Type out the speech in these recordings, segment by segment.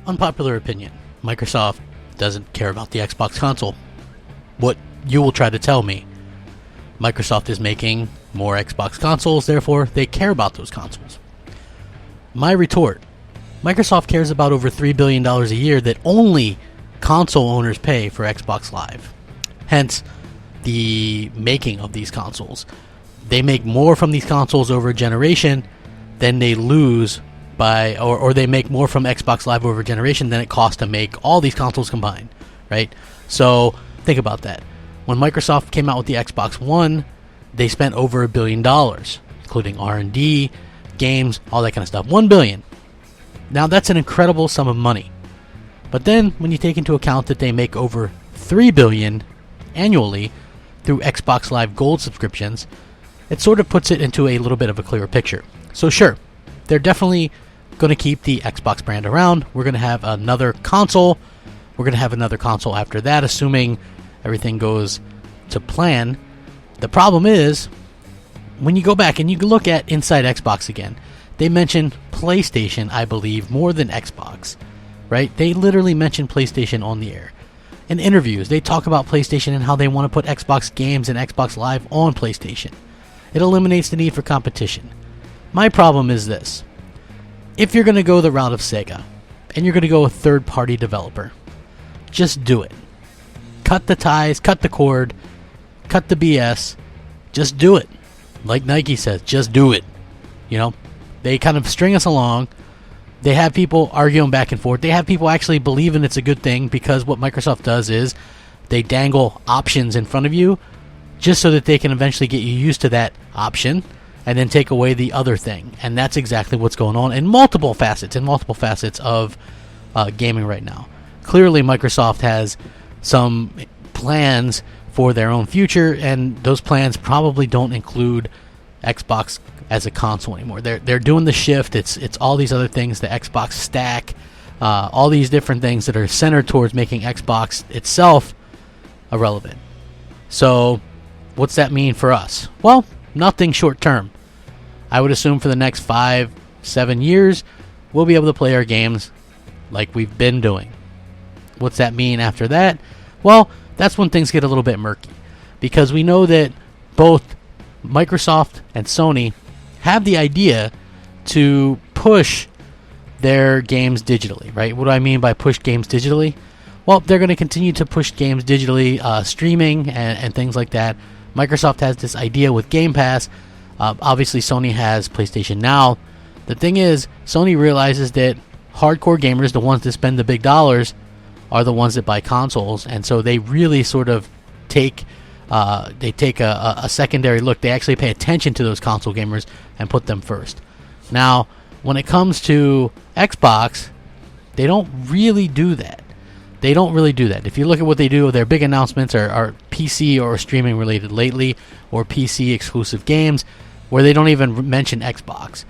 Unpopular opinion. Microsoft doesn't care about the Xbox console. What you will try to tell me, Microsoft is making more Xbox consoles, therefore they care about those consoles. My retort, Microsoft cares about over $3 billion a year that only console owners pay for Xbox Live. Hence, the making of these consoles. They make more from these consoles over a generation than they lose by, or they make more from Xbox Live over a generation than it costs to make all these consoles combined, right? So, think about that. When Microsoft came out with the Xbox One, they spent over $1 billion, including R&D, games, all that kind of stuff. $1 billion. Now that's an incredible sum of money. But then when you take into account that they make over $3 billion annually through Xbox Live Gold subscriptions, it sort of puts it into a little bit of a clearer picture. So sure, they're definitely going to keep the Xbox brand around. We're going to have another console. We're going to have another console after that, assuming everything goes to plan. The problem is, when you go back and you look at Inside Xbox again, they mention PlayStation, I believe, more than Xbox, right? They literally mention PlayStation on the air. In interviews, they talk about PlayStation and how they want to put Xbox games and Xbox Live on PlayStation. It eliminates the need for competition. My problem is this. If you're going to go the route of Sega, and you're going to go a third-party developer, just do it. Cut the ties, cut the cord, cut the BS. Just do it. Like Nike says, just do it. You know, they kind of string us along. They have people arguing back and forth. They have people actually believing it's a good thing, because what Microsoft does is they dangle options in front of you just so that they can eventually get you used to that option and then take away the other thing. And that's exactly what's going on in multiple facets of gaming right now. Clearly, Microsoft has some plans for their own future, and those plans probably don't include Xbox as a console anymore. They're doing the shift. It's all these other things, the Xbox stack, all these different things that are centered towards making Xbox itself irrelevant. So, what's that mean for us? Well, nothing short term. I would assume for the next 5-7 years, we'll be able to play our games like we've been doing. What's that mean after that? Well, that's when things get a little bit murky, because we know that both Microsoft and Sony have the idea to push their games digitally, right? What do I mean by push games digitally? Well, they're going to continue to push games digitally, streaming and things like that. Microsoft has this idea with Game Pass. Obviously, Sony has PlayStation Now. The thing is, Sony realizes that hardcore gamers, the ones that spend the big dollars, are the ones that buy consoles, and so they really sort of take a secondary look. They actually pay attention to those console gamers and put them first. Now, when it comes to Xbox, they don't really do that. If you look at what they do, their big announcements are PC or streaming related lately, or PC exclusive games, where they don't even mention Xbox.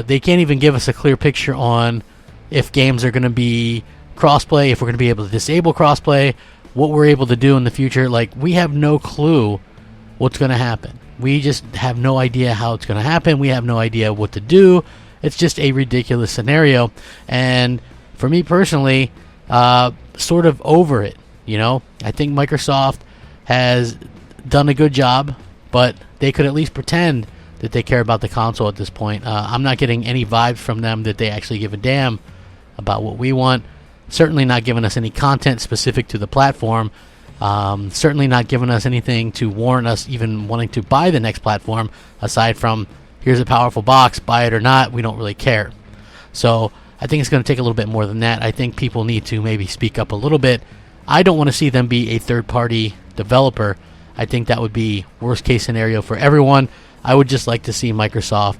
They can't even give us a clear picture on if games are going to be crossplay, if we're going to be able to disable crossplay, what we're able to do in the future. Like, we have no clue what's going to happen. We just have no idea how it's going to happen. We have no idea what to do. It's just a ridiculous scenario. And for me personally, sort of over it. You know, I think Microsoft has done a good job, but they could at least pretend that they care about the console at this point. I'm not getting any vibes from them that they actually give a damn about what we want. Certainly not giving us any content specific to the platform. Certainly not giving us anything to warrant us even wanting to buy the next platform, aside from, here's a powerful box, buy it or not, we don't really care. So I think it's going to take a little bit more than that. I think people need to maybe speak up a little bit. I don't want to see them be a third-party developer. I think that would be worst-case scenario for everyone. I would just like to see Microsoft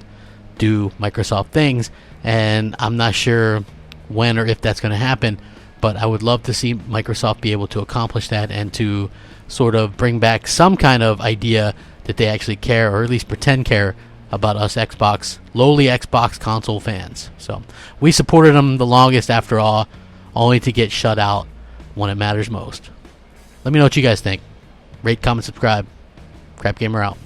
do Microsoft things, and I'm not sure when or if that's going to happen, but I would love to see Microsoft be able to accomplish that and to sort of bring back some kind of idea that they actually care, or at least pretend care, about us lowly Xbox console fans. So we supported them the longest after all, only to get shut out when it matters most. Let me know what you guys think. Rate, comment, subscribe. Crapgamer out.